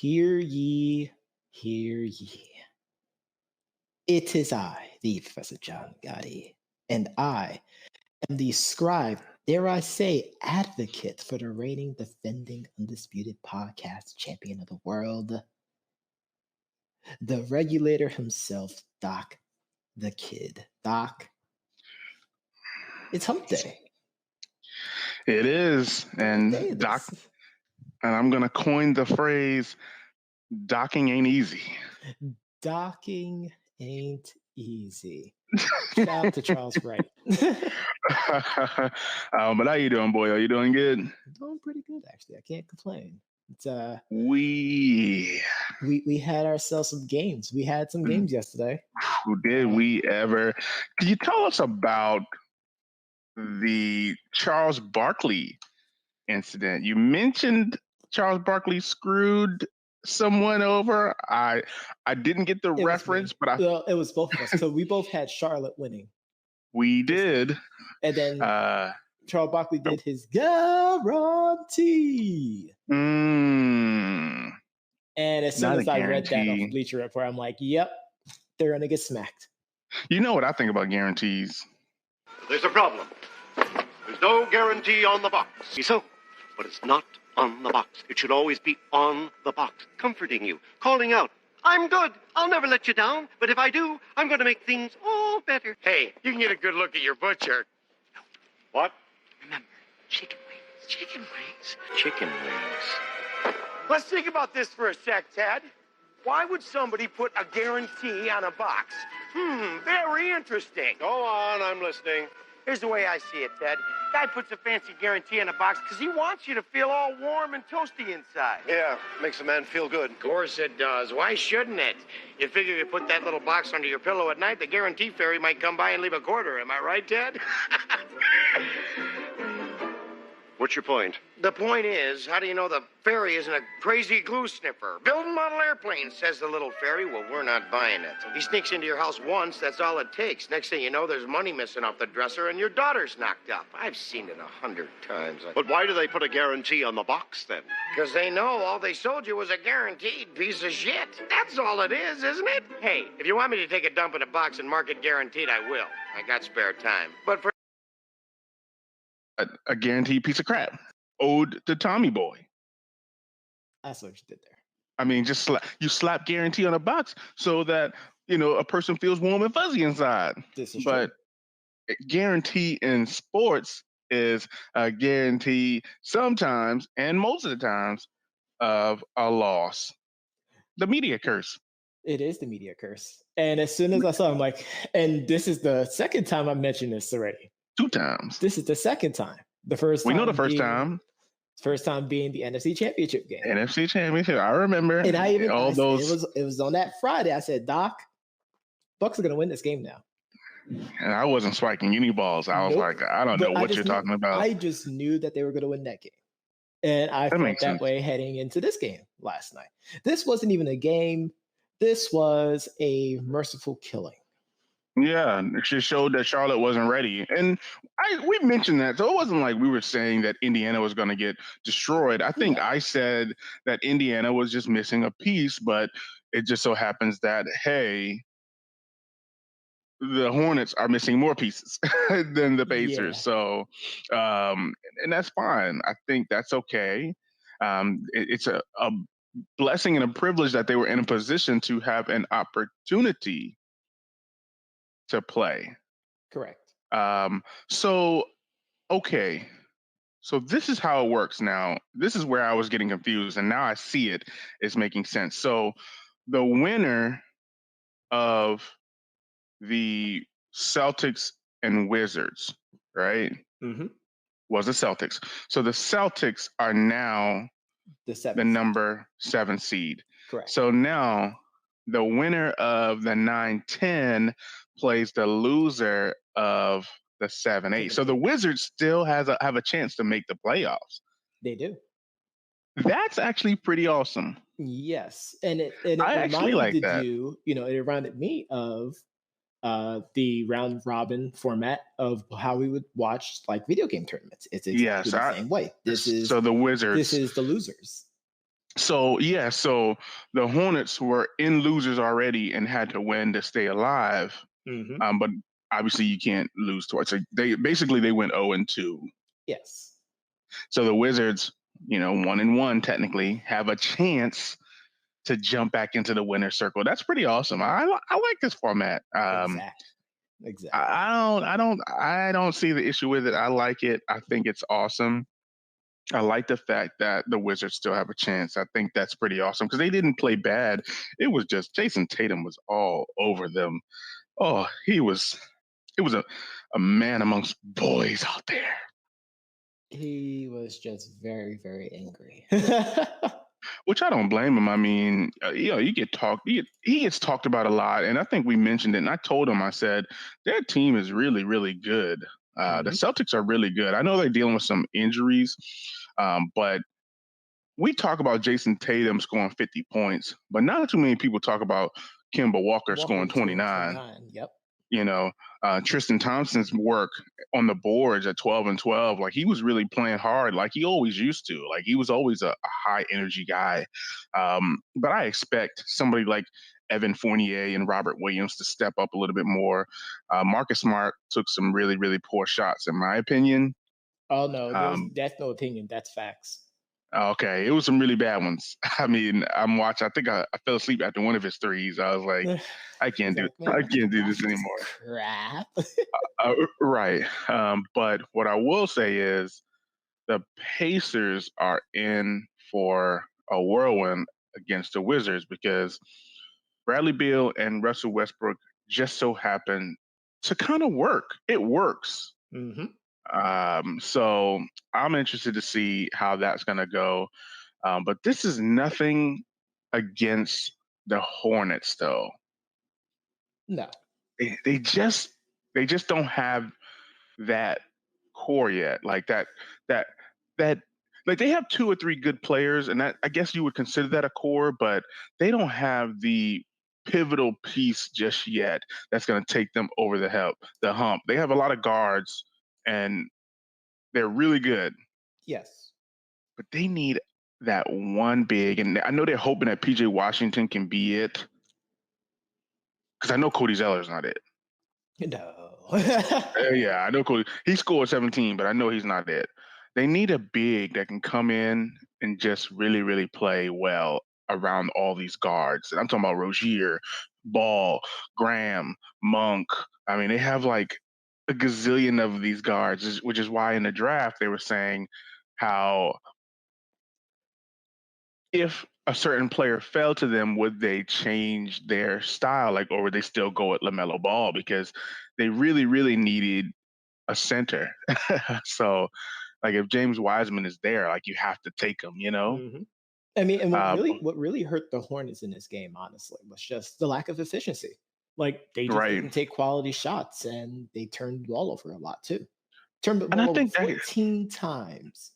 Hear ye, hear ye. It is I, the Professor John Gotti, and I am the scribe, dare I say, advocate for the reigning, defending, undisputed podcast champion of the world, the regulator himself, Doc the Kid. Doc, it's hump day. It is, and I'm gonna coin the phrase, docking ain't easy. Docking ain't easy. Shout out to Charles Wright. But how you doing, boy? Are you doing good? Doing pretty good, actually. I can't complain. It's we had ourselves some games. We had some games yesterday. Did we ever? Can you tell us about the Charles Barkley incident? You mentioned Charles Barkley screwed someone over. I didn't get the reference, but it was both of us. So we both had Charlotte winning. We did. And then Charles Barkley did his guarantee. And as soon as I read that off Bleacher Report, I'm like, yep, they're going to get smacked. You know what I think about guarantees? There's a problem. There's no guarantee on the box. So, but it's not on the box. It should always be on the box, comforting you, calling out, I'm good. I'll never let you down. But if I do, I'm going to make things all better. Hey, you can get a good look at your butcher. What? Remember, chicken wings. Chicken wings. Chicken wings. Let's think about this for a sec, Ted. Why would somebody put a guarantee on a box? Very interesting. Go on, I'm listening. Here's the way I see it, Ted. Guy puts a fancy guarantee in a box because he wants you to feel all warm and toasty inside. Yeah, makes a man feel good. Of course it does. Why shouldn't it? You figure you put that little box under your pillow at night, the guarantee fairy might come by and leave a quarter. Am I right, Ted? What's your point? The point is, how do you know the fairy isn't a crazy glue sniffer? Building model airplanes, says the little fairy. Well, we're not buying it. He sneaks into your house once, that's all it takes. Next thing you know, there's money missing off the dresser and your daughter's knocked up. I've seen it 100 times. But why do they put a guarantee on the box, then? Because they know all they sold you was a guaranteed piece of shit. That's all it is, isn't it? Hey, if you want me to take a dump in a box and mark it guaranteed, I will. I got spare time. But for a guaranteed piece of crap. Ode to Tommy Boy. That's what you did there. I mean, just you slap guarantee on a box so that, a person feels warm and fuzzy inside. But guarantee in sports is a guarantee sometimes, and most of the times, of a loss. The media curse. It is the media curse. And as soon as I saw it, I'm like, and this is the second time I mentioned this already. 2 times. This is the second time. The first time. We know the first time. First time being the NFC Championship game. NFC Championship. I remember. And I even it was on that Friday. I said, Doc, Bucks are gonna win this game now. And I wasn't spiking uni balls. I was like, I don't know what you're talking about. I just knew that they were gonna win that game. And I felt that way heading into this game last night. This wasn't even a game. This was a merciful killing. Yeah, it just showed that Charlotte wasn't ready. And we mentioned that. So it wasn't like we were saying that Indiana was going to get destroyed. I think I said that Indiana was just missing a piece, but it just so happens that, hey, the Hornets are missing more pieces than the Pacers. Yeah. So, and that's fine. I think that's okay. It's a blessing and a privilege that they were in a position to have an opportunity to play. Correct. So this is how it works now. This is where I was getting confused, and now I see it. It's making sense. So the winner of the Celtics and Wizards, right, was the Celtics. So the Celtics are now the number 7 seed. Correct. So now the winner of the 9-10 plays the loser of the 7-8. So the Wizards still have a chance to make the playoffs. They do. That's actually pretty awesome. Yes, and it I actually like that. It reminded me of the round robin format of how we would watch like video game tournaments. It's exactly the same way. So the Wizards. This is the losers. So yeah, so the Hornets were in losers already and had to win to stay alive. Hmm. But obviously you can't lose twice. So they went 0-2. Yes. So the Wizards, 1-1 technically, have a chance to jump back into the winner's circle. That's pretty awesome. I like this format. Exactly. Exactly. I don't see the issue with it. I like it. I think it's awesome. I like the fact that the Wizards still have a chance. I think that's pretty awesome because they didn't play bad. It was just Jason Tatum was all over them. Oh, it was a man amongst boys out there. He was just very, very angry. Which I don't blame him. I mean, he gets talked about a lot, and I think we mentioned it. And I told him, I said, their team is really, really good. The Mhm. Celtics are really good. I know they're dealing with some injuries, but we talk about Jason Tatum scoring 50 points, but not too many people talk about Kemba Walker Walker scoring scoring 29. 29. Yep. You know, Tristan Thompson's work on the boards at 12 and 12, like he was really playing hard, like he always used to. Like he was always a high energy guy. But I expect somebody like Evan Fournier and Robert Williams to step up a little bit more. Marcus Smart took some really, really poor shots, in my opinion. Oh no, Um, that's no opinion. That's facts. okay, it was some really bad ones. I mean, I'm watching. I think I fell asleep after one of his threes. I was like, He's like, man, I let me can't do watch this this anymore. crap. Right. But what I will say is the Pacers are in for a whirlwind against the Wizards because Bradley Beal and Russell Westbrook just so happen to kind of work. It works. Hmm. So I'm interested to see how that's going to go. But this is nothing against the Hornets, though. No. They just don't have that core yet. Like that that like they have two or three good players, and that I guess you would consider that a core, but they don't have the pivotal piece just yet that's going to take them over the hump. They have a lot of guards, and they're really good, Yes. but they need that one big. And I know they're hoping that PJ Washington can be it, because I know Cody Zeller's not it. No. Yeah, I know Cody. He scored 17, but I know he's not it. They need a big that can come in and just really, really play well around all these guards. And I'm talking about Rozier, Ball, Graham, Monk. I mean, they have like a gazillion of these guards, which is why in the draft they were saying how if a certain player fell to them, would they change their style, like, or would they still go at LaMelo Ball because they really, really needed a center. So, like, if James Wiseman is there, like, you have to take him, you know? Hmm. I mean, and Um, what really hurt the Hornets in this game, honestly, was just the lack of efficiency. Like they just right. didn't take quality shots, and they turned the ball over a lot too. Turned the And I ball over think that 14 times.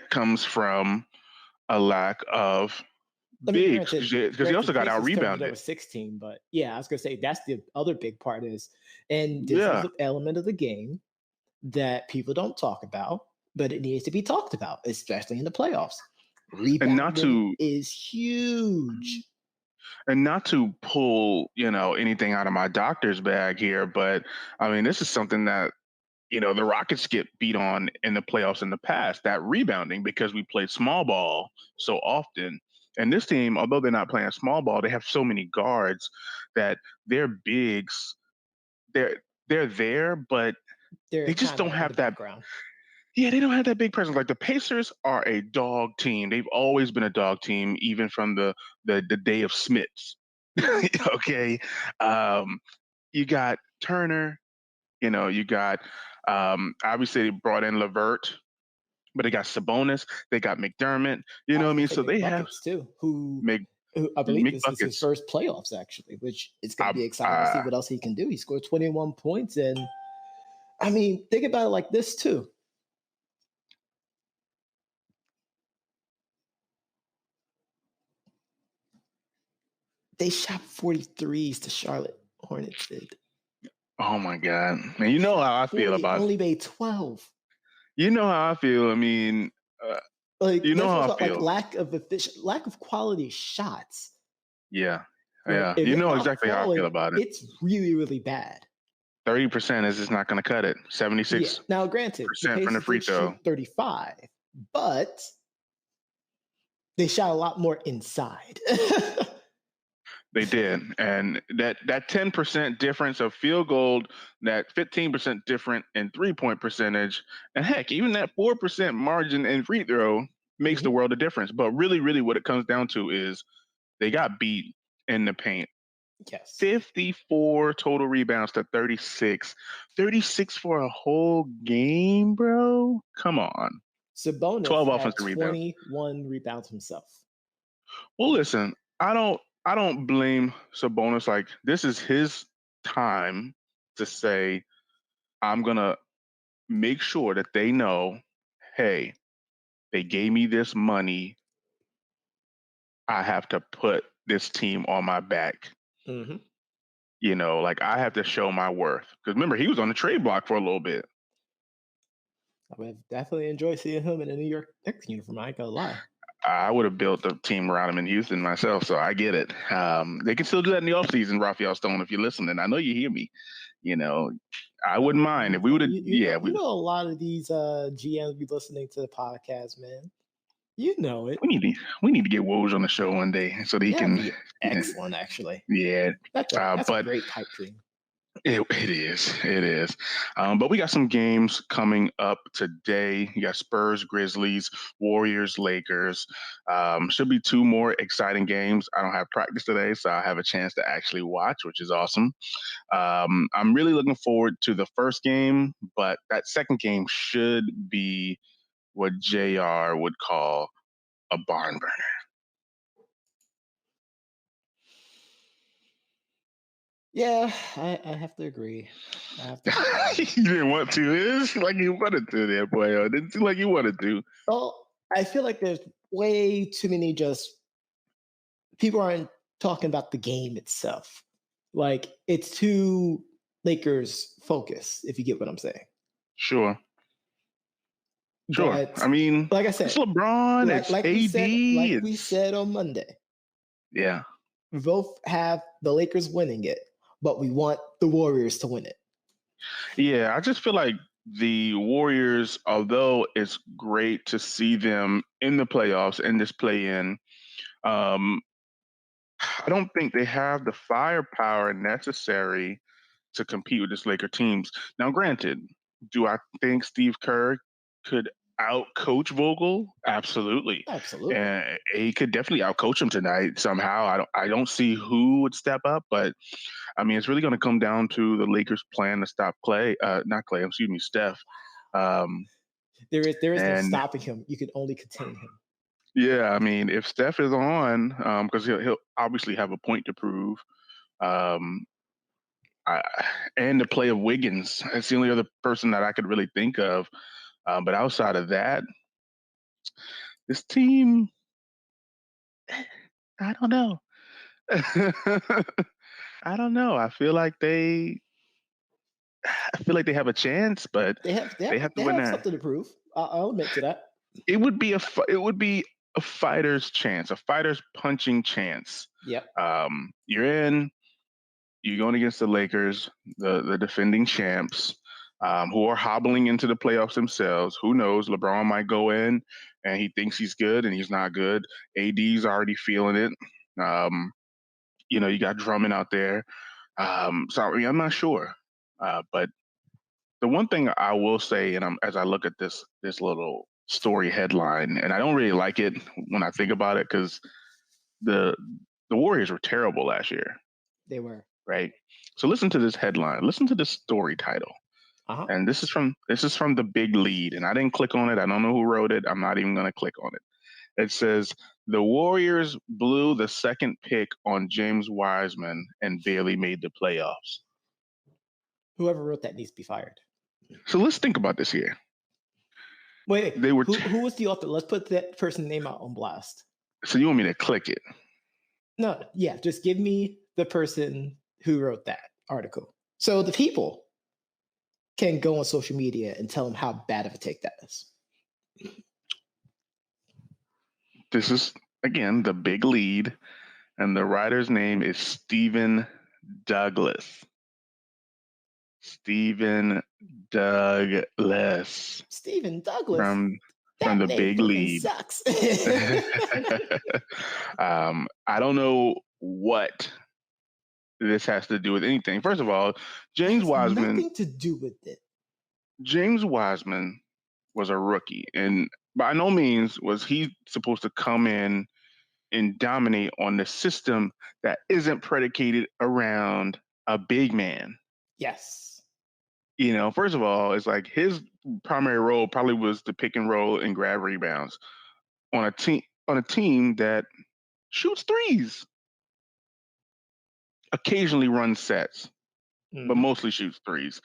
comes from a lack of I mean, bigs because he also got out Pacers turned it rebounded. over 16, but yeah, I was gonna say that's the other big part is, and this is Yeah. an element of the game that people don't talk about, but it needs to be talked about, especially in the playoffs. And not Rebounding to is huge. pull, anything out of my doctor's bag here, but I mean, this is something that the Rockets get beat on in the playoffs in the past, that rebounding, because we played small ball so often. And this team, although they're not playing small ball, they have so many guards that their bigs, they're there, but They're they just kind don't of in the have that. background. Yeah, they don't have that big presence. Like the Pacers are a dog team. They've always been a dog team, even from the day of Smiths. Okay. Um, you got Turner, you got obviously they brought in Levert, but they got Sabonis, they got McDermott. You I know what was I gonna mean? say So they have McBuckets too, who Mc I believe this is his McBuckets. first playoffs actually, which it's going to I, be exciting to see what else he can do. He scored 21 points, and I mean, think about it like this too. They shot 43s, the Charlotte Hornets did. oh my God, man! You know how I feel 40 and about. only made 12. You know how I feel. I mean, uh, Like You know that's how I what's like feel. lack of quality shots. Yeah. Like Yeah. if You they're know not exactly how I feel falling, about it. it's really, really bad. 30% is just not going to cut it. Yeah. 76% Now, granted, the from the Pacers free did shoot throw. 35, but they shot a lot more inside. They did. And that 10% difference of field goal, that 15% different in 3-point percentage, and heck, even that 4% margin in free throw makes the Mhm. world a difference. But really, really what it comes down to is they got beat in the paint. Yes. 54 total rebounds to 36. 36 for a whole game, bro? Come on. Sabonis 12 had offensive rebounds. 21 rebounds himself. Well, listen, I don't blame Sabonis. Like, this is his time to say, I'm gonna make sure that they know, hey, they gave me this money. I have to put this team on my back. Mm-hmm. You know, like I have to show my worth. Because remember, he was on the trade block for a little bit. I would have definitely enjoyed seeing him in a New York Knicks uniform. I ain't gonna lie. I would have built a team around him in Houston myself, so I get it. They can still do that in the offseason, Raphael Stone, if you're listening. I know you hear me. You know, I wouldn't mind if we would have. You know, a lot of these GMs be listening to the podcast, man. You know it. we need to get Woj on the show one day so that he That'd can. be excellent, actually. Yeah, That's a but great pipe dream. it is. But we got some games coming up today. You got Spurs, Grizzlies, Warriors, Lakers. Should be 2 more exciting games. I don't have practice today, so I have a chance to actually watch, which is awesome. I'm really looking forward to the first game, but that second game should be what JR would call a barn burner. Yeah, I have to agree. I have to agree. You didn't want to. It's like you wanted to there, boy. It didn't seem like you wanted to. Well, I feel like there's way too many just people aren't talking about the game itself. Like it's too Lakers focus, if you get what I'm saying. Sure. But I mean, like I said, it's LeBron, it's AD. we said on Monday, Yeah. we both have the Lakers winning it, but we want the Warriors to win it. Yeah, I just feel like the Warriors, although it's great to see them in the playoffs in this play-in, um, I don't think they have the firepower necessary to compete with this Laker teams. Now, granted, do I think Steve Kerr could out-coach Vogel? Absolutely. Absolutely. And he could definitely out-coach him tonight somehow. I don't see who would step up, but I mean, it's really going to come down to the Lakers' plan to stop Steph. There is no And stopping him. You can only contain him. yeah, I mean, if Steph is on, because he'll obviously have a point to prove, um, and the play of Wiggins. That's the only other person that I could really think of. But outside of that, this team, I don't know. I don't know. I feel like they have a chance, but They have to win that. something to prove. I'll admit to that. It would be a fighter's chance, a fighter's punching chance. Yep. You're in. You're going against the Lakers, the defending champs, who are hobbling into the playoffs themselves. Who knows? LeBron might go in and he thinks he's good and he's not good. AD's already feeling it. You got Drummond out there. So I mean, I'm not sure. But the one thing I will say, and as I look at this little story headline, and I don't really like it when I think about it because the Warriors were terrible last year. They were. Right. So listen to this headline. Listen to this story title. Uh-huh. And this is from the Big Lead, and I didn't click on it. I don't know who wrote it. I'm not even going to click on it. It says the Warriors blew the second pick on James Wiseman and barely made the playoffs. Whoever wrote that needs to be fired. So let's think about this here. Wait. They were who was the author? Let's put that person's name out on blast. So you want me to click it? No, yeah, just give me the person who wrote that article. So the people can go on social media and tell them how bad of a take that is. This is again the big lead, and the writer's name is Stephen Douglas. Stephen Douglas Stephen Douglas. from That the name big fucking lead. sucks. I don't know what this has to do with anything. First of all, James Has Wiseman. nothing to do with it. James Wiseman was a rookie, and by no means was he supposed to come in and dominate on the system that isn't predicated around a big man. Yes. You know, first of all, it's like his primary role probably was to pick and roll and grab rebounds on a team that shoots threes, occasionally runs sets, but mostly shoots threes.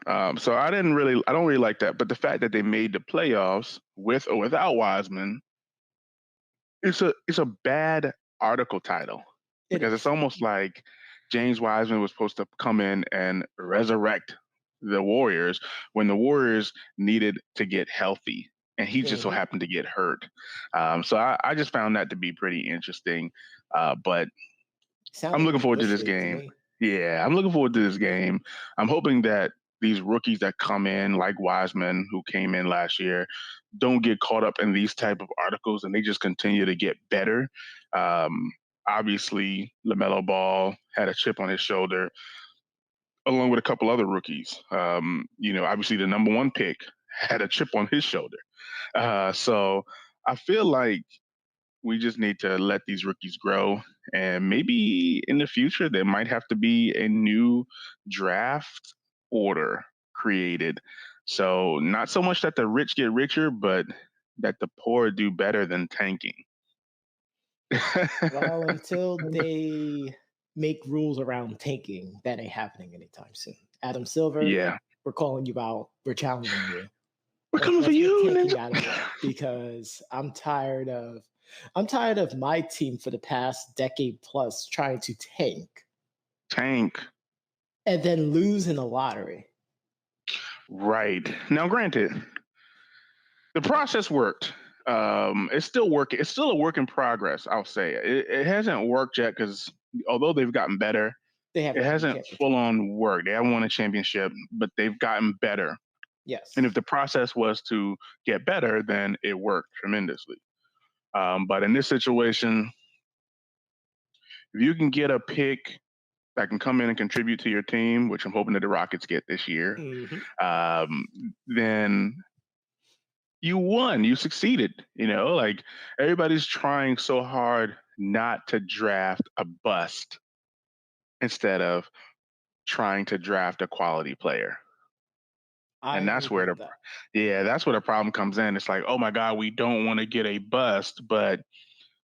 So I don't really like that. But the fact that they made the playoffs with or without Wiseman, it's a bad article title because it's almost like James Wiseman was supposed to come in and resurrect the Warriors when the Warriors needed to get healthy, and he just so happened to get hurt. So I just found that to be pretty interesting. But I'm looking forward to this game. Yeah, I'm looking forward to this game. I'm hoping that these rookies that come in, like Wiseman, who came in last year, don't get caught up in these type of articles and they just continue to get better. Obviously, LaMelo Ball had a chip on his shoulder, along with a couple other rookies. Obviously the number one pick had a chip on his shoulder. So I feel like we just need to let these rookies grow. And maybe in the future, there might have to be a new draft order created. So not so much that the rich get richer, but that the poor do better than tanking. Well, until they make rules around tanking, that ain't happening anytime soon. Adam Silver, Yeah. we're calling you out. We're challenging you. We're coming for you, because I'm tired of my team for the past decade plus trying to tank and then lose in the lottery. Right. Now, granted, the process worked. It's still working. It's still a work in progress, I'll say. It hasn't worked yet because although they've gotten better, it hasn't full on worked. They haven't won a championship, but they've gotten better. Yes. And if the process was to get better, then it worked tremendously. But in this situation, if you can get a pick that can come in and contribute to your team, which I'm hoping that the Rockets get this year, then you won. You succeeded. Like everybody's trying so hard not to draft a bust instead of trying to draft a quality player. And that's where that's where the problem comes in. It's like, oh my God, we don't want to get a bust, but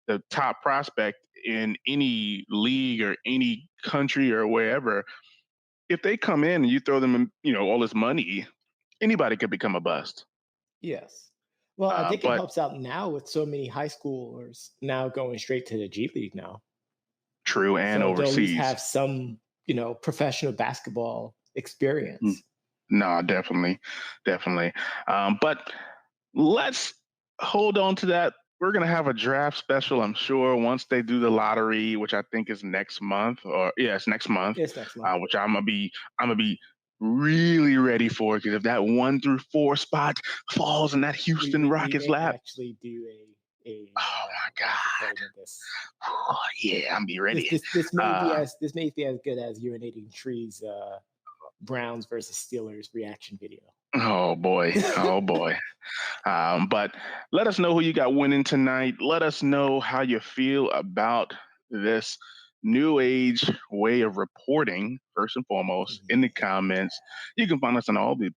the top prospect in any league or any country or wherever, if they come in and you throw them, all this money, anybody could become a bust. Yes. Well, I think it helps out now with so many high schoolers now going straight to the G League now. True, and overseas. Those have some, professional basketball experience. No, definitely. But let's hold on to that. We're going to have a draft special, I'm sure, once they do the lottery, which I think is next month. It's next month. It's next month. Which I'm gonna be really ready for, because if that 1 through 4 spot falls in that Houston Rockets lap, actually do a oh my God! Yeah, I'm be ready. This may be as good as urinating trees. Browns versus Steelers reaction video. Oh boy. But let us know who you got winning tonight. Let us know how you feel about this new age way of reporting, first and foremost, in the comments. You can find us on all the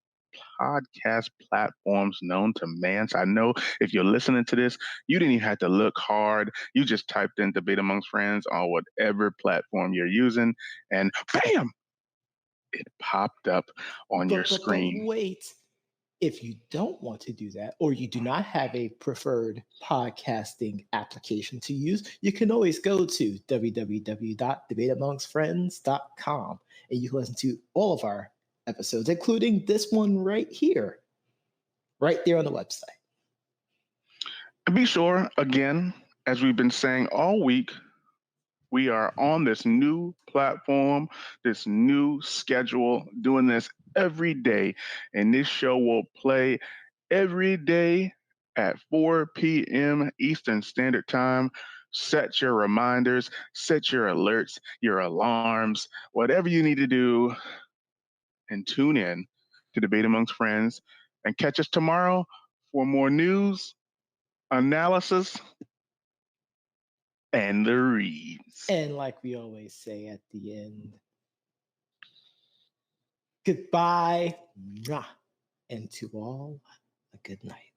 podcast platforms known to man. So I know if you're listening to this, you didn't even have to look hard. You just typed in Debate Amongst Friends on whatever platform you're using, and bam! It popped up on your screen. But wait, if you don't want to do that, or you do not have a preferred podcasting application to use, you can always go to www.debateamongstfriends.com and you can listen to all of our episodes, including this one right here, right there on the website. And be sure, again, as we've been saying all week, we are on this new platform, this new schedule, doing this every day. And this show will play every day at 4 p.m. Eastern Standard Time. Set your reminders, set your alerts, your alarms, whatever you need to do, and tune in to Debate Amongst Friends. And catch us tomorrow for more news, analysis, and the reads. And like we always say at the end, goodbye, mwah, and to all, a good night.